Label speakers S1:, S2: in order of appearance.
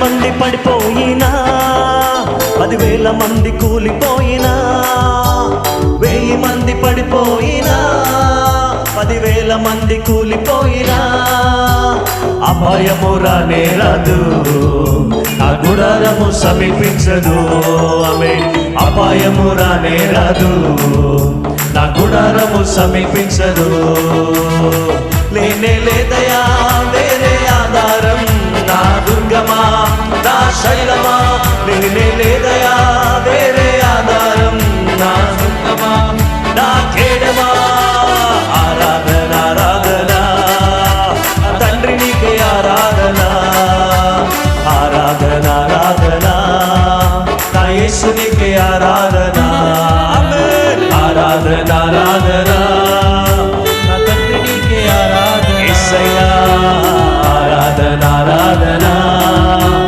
S1: మంది పడిపోయినా, 10,000 మంది కూలిపోయినా, 1000 మంది పడిపోయినా, 10,000 మంది కూలిపోయినా, అపాయము రానే రాదు, నా గుడారము సమీపించదు. ఆమేన్. అపాయము రానే రాదు, నా గుడారము సమీపించదు. లేనే లేదయా వేరే ఆధారం, నా దుర్గమా, నా శైలమా, లేనే